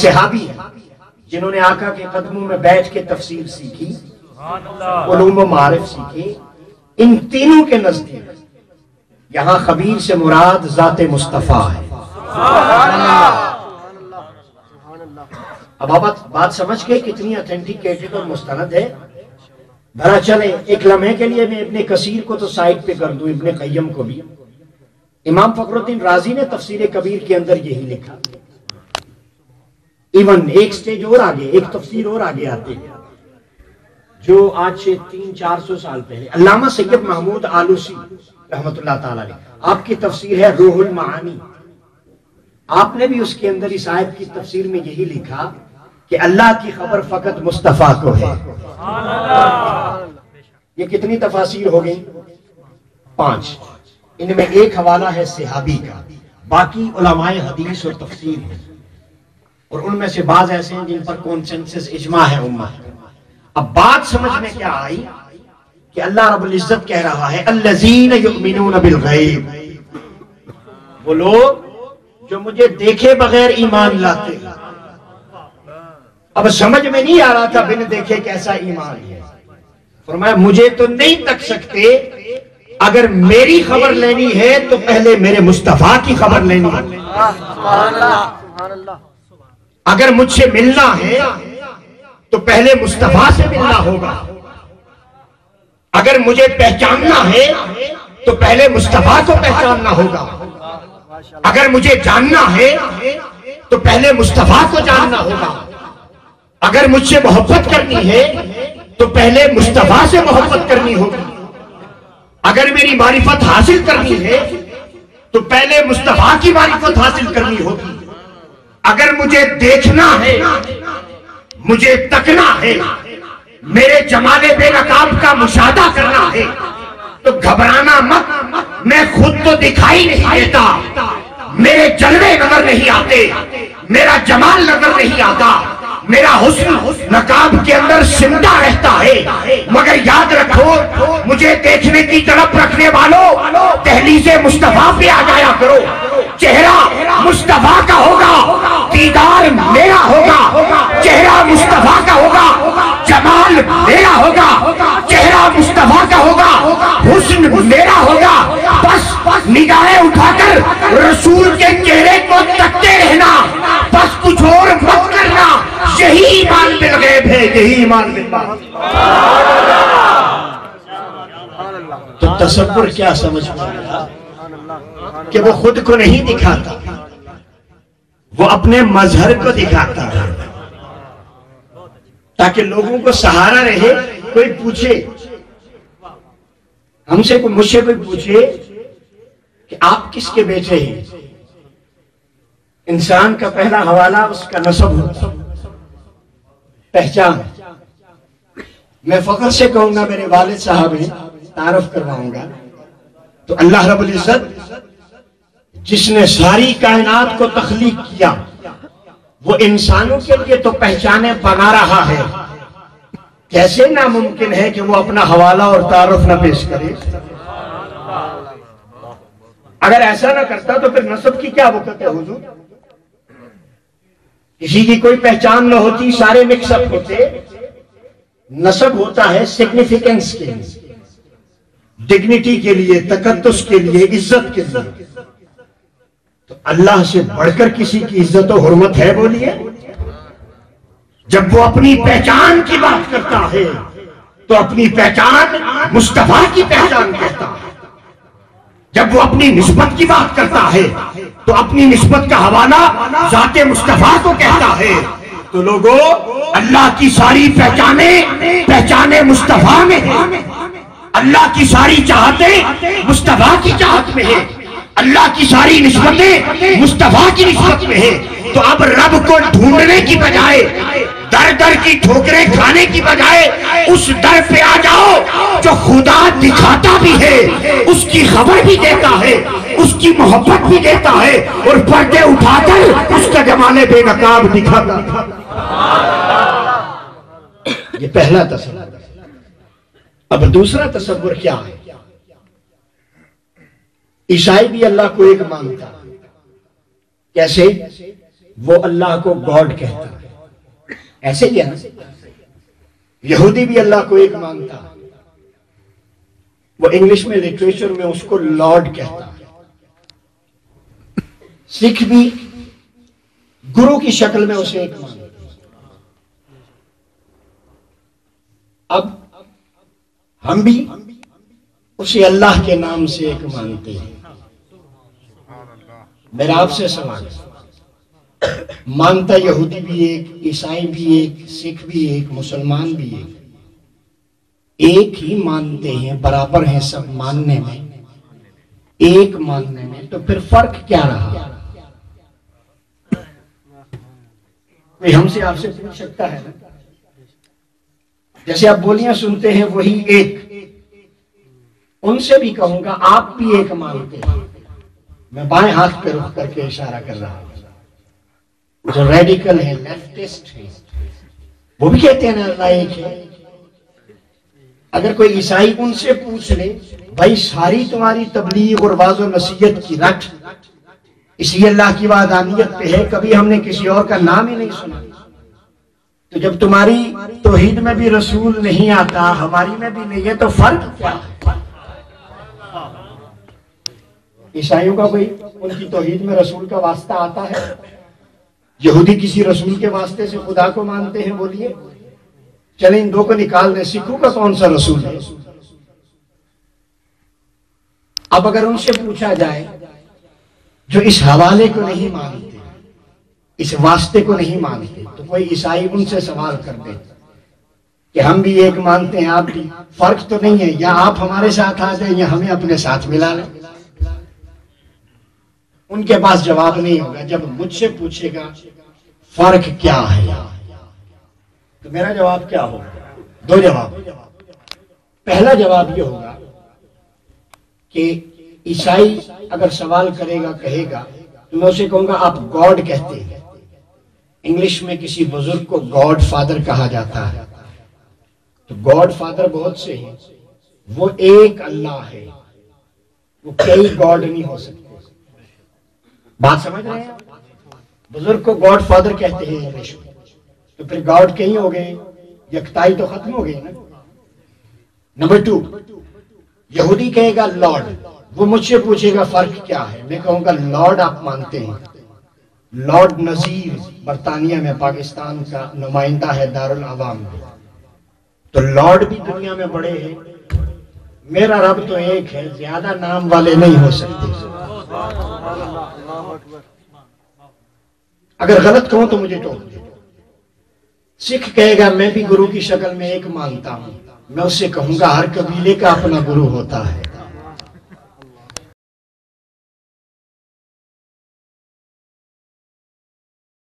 صحابی ہیں جنہوں نے آقا کے قدموں میں بیٹھ کے تفسیر سیکھی، علوم و معارف سیکھی، ان تینوں کے نزدیک یہاں خبیر سے مراد ذات مصطفیٰ ہے۔ اب آپ بات سمجھ کے کتنی اتھینٹیکیٹڈ اور مستند ہے۔ بھرا چلے ایک لمحے کے لیے میں ابن کثیر کو تو سائڈ پہ کر دوں، ابن قیم کو بھی۔ امام فخر الدین رازی نے تفسیر کبیر کے اندر یہی لکھا۔ ایون ایک سٹیج اور آگے، ایک تفسیر اور آگے آتے ہیں جو آج سے 300-400 سال پہلے علامہ سید محمود آلوسی رحمت اللہ تعالی علیہ، آپ کی تفسیر ہے روح المعانی۔ آپ نے بھی اس کے اندر اس آیت کی تفسیر میں یہی لکھا کہ اللہ کی خبر فقط مصطفیٰ کو ہے۔ یہ کتنی تفاسیر ہو گئی؟ 5۔ ان میں ایک حوالہ ہے صحابی کا، باقی علماء حدیث اور تفسیر ہیں، اور ان میں سے بعض ایسے ہیں جن پر کونسنسس اجماع ہے امت۔ اب بات سمجھ میں کیا آئی کہ اللہ رب العزت کہہ رہا ہے الذین یؤمنون بالغیب، وہ لوگ جو مجھے دیکھے بغیر ایمان لاتے ہیں۔ اب سمجھ میں نہیں آ رہا تھا بن دیکھے کیسا ایمان ہے، فرمایا مجھے تو نہیں تک سکتے، اگر میری خبر لینی ہے تو پہلے میرے مصطفیٰ کی خبر لینی ہے۔ اگر مجھ سے ملنا ہے تو پہلے مصطفیٰ سے ملنا ہوگا، اگر مجھے پہچاننا ہے تو پہلے مصطفیٰ کو پہچاننا ہوگا، اگر مجھے جاننا ہے تو پہلے مصطفیٰ کو جاننا ہوگا، اگر مجھ سے محبت کرنی ہے تو پہلے مصطفیٰ سے محبت کرنی ہوگی، اگر میری معرفت حاصل کرنی ہے تو پہلے مصطفیٰ کی معرفت حاصل کرنی ہوگی، اگر مجھے دیکھنا ہے، مجھے تکنا ہے، میرے جمال بے نقاب کا مشاہدہ کرنا ہے تو گھبرانا مت، میں خود تو دکھائی نہیں دیتا، میرے جلوے نظر نہیں آتے، میرا جمال نظر نہیں آتا، میرا حسن نقاب کے اندر سمٹا رہتا ہے، مگر یاد رکھو مجھے دیکھنے کی طرف رکھنے والوں دہلیز مصطفیٰ پہ آ جایا کرو، چہرہ مصطفیٰ کا ہوگا، دیدار میرا ہوگا، چہرہ مصطفیٰ کا ہوگا، جمال میرا ہوگا، چہرہ مصطفیٰ کا ہوگا، حسن میرا ہوگا، بس نگاہیں اٹھا کر رسول کے چہرے کو تکتے رہنا، بس کچھ اور مت کرنا، یہی ایمان بالغیب ہے، یہی ایمان بالغیب۔ تو تصور کیا سمجھ میں آیا کہ وہ خود کو نہیں دکھاتا، وہ اپنے مظہر کو دکھاتا ہے تاکہ لوگوں کو سہارا رہے۔ کوئی پوچھے ہم سے، مجھ سے کوئی پوچھے کہ آپ کس کے بیٹے ہیں، انسان کا پہلا حوالہ اس کا نسب ہوتا، پہچان۔ میں فخر سے کہوں گا میرے والد صاحب ہیں، تعارف کرواؤں گا، تو اللہ رب العزت جس نے ساری کائنات کو تخلیق کیا وہ انسانوں کے لیے تو پہچانے بنا رہا ہے، کیسے ناممکن ہے کہ وہ اپنا حوالہ اور تعارف نہ پیش کرے؟ اگر ایسا نہ کرتا تو پھر نسب کی کیا وقت ہے حضور؟ کسی کی کوئی پہچان نہ ہوتی، سارے مکس اپ ہوتے۔ نسب ہوتا ہے سگنیفیکنس کے لیے، ڈگنیٹی کے لیے، تقدس کے لیے، عزت کے لیے۔ تو اللہ سے بڑھ کر کسی کی عزت و حرمت ہے بولیے؟ جب وہ اپنی پہچان کی بات کرتا ہے تو اپنی پہچان مصطفیٰ کی پہچان کہتا ہے، جب وہ اپنی نسبت کی بات کرتا ہے تو اپنی نسبت کا حوالہ ذات مصطفیٰ کو کہتا ہے۔ تو لوگوں، اللہ کی ساری پہچانیں مصطفیٰ میں ہیں، اللہ کی ساری چاہتیں مصطفیٰ کی چاہت میں ہیں، اللہ کی ساری نسبتیں مصطفیٰ کی نسبت میں ہیں۔ تو اب رب کو ڈھونڈنے کی بجائے، در در کی ٹھوکریں کھانے کی بجائے اس در پہ آ جاؤ جو خدا دکھاتا بھی ہے، اس کی خبر بھی دیتا ہے، اس کی محبت بھی دیتا ہے، اور پردے اٹھا کر اس کا جمال بے نقاب دکھاتا ہے۔ یہ پہلا تصور۔ اب دوسرا تصور کیا ہے؟ عیسائی بھی اللہ کو ایک مانتا، کیسے؟ وہ اللہ کو گاڈ کہتا ہے. ایسے ہی ہے نا, یہودی بھی اللہ کو ایک مانتا ہے, وہ انگلش میں لٹریچر میں اس کو لارڈ کہتا ہے. سکھ بھی گرو کی شکل میں اسے ایک مانتا ہے. اب ہم بھی اسے اللہ کے نام سے ایک مانتے ہیں. میرا آپ سے سوال ہے, مانتا یہودی بھی ایک, عیسائی بھی ایک, سکھ بھی ایک, مسلمان بھی ایک ہی مانتے ہیں, برابر ہیں سب ماننے میں, ایک ماننے میں, تو پھر فرق کیا رہا؟ کوئی ہم سے آپ سے پوچھ سکتا ہے نا, جیسے آپ بولیاں سنتے ہیں وہی ایک, ان سے بھی کہوں گا آپ بھی ایک مانتے ہیں. میں بائیں ہاتھ پہ رخ کر کے اشارہ کر رہا ہوں. جو ریڈیکل ہیں, لیفٹسٹ ہیں, وہ بھی کہتے ہیں نا اللہ ایک ہے. اگر کوئی عیسائی ان سے پوچھ لے بھائی ساری تمہاری تبلیغ اور واعظ و نصیحت کی رٹ اس لیے اللہ کی وحدانیت پہ ہے, کبھی ہم نے کسی اور کا نام ہی نہیں سنا, تو جب تمہاری توحید میں بھی رسول نہیں آتا, ہماری میں بھی نہیں ہے, تو فرق کیا ہے؟ عیسائیوں کا کوئی ان کی توحید میں رسول کا واسطہ آتا ہے؟ یہودی کسی رسول کے واسطے سے خدا کو مانتے ہیں؟ بولیے, چلیں ان دو کو نکال دیں, سکھوں کا کون سا رسول ہے؟ اب اگر ان سے پوچھا جائے جو اس حوالے کو نہیں مانتے, اس واسطے کو نہیں مانتے, تو کوئی عیسائی ان سے سوال کر دے کہ ہم بھی ایک مانتے ہیں, آپ بھی, فرق تو نہیں ہے, یا آپ ہمارے ساتھ آ جائیں یا ہمیں اپنے ساتھ ملا لیں. ان کے پاس جواب نہیں ہوگا. جب مجھ سے پوچھے گا فرق کیا ہے, تو میرا جواب کیا ہوگا؟ دو جواب. پہلا جواب یہ ہوگا کہ عیسائی اگر سوال کرے گا, کہے گا, تو میں اسے کہوں گا آپ گاڈ کہتے ہیں. انگلش میں کسی بزرگ کو گاڈ فادر کہا جاتا ہے. تو گاڈ فادر بہت سے ہیں, وہ ایک اللہ ہے, وہ کئی گاڈ نہیں ہو سکتے. بات سمجھ رہے ہیں؟ بزرگ کو گاڈ فادر کہتے ہیں انگلش میں, تو پھر گاڈ کہیں ہو گئے, یکتائی تو ختم ہو گئی نا. نمبر 2, یہودی کہے گا لارڈ. وہ مجھ سے پوچھے گا فرق کیا ہے, میں کہوں گا لارڈ آپ مانتے ہیں. لارڈ نذیر برطانیہ میں پاکستان کا نمائندہ ہے دارالعوام میں, تو لارڈ بھی دنیا میں بڑے ہیں. میرا رب تو ایک ہے, زیادہ نام والے نہیں ہو سکتے. اگر غلط کہوں تو مجھے ٹوک دے. سکھ کہے گا میں بھی گرو کی شکل میں ایک مانتا ہوں. میں اس سے کہوں گا ہر قبیلے کا اپنا گرو ہوتا ہے.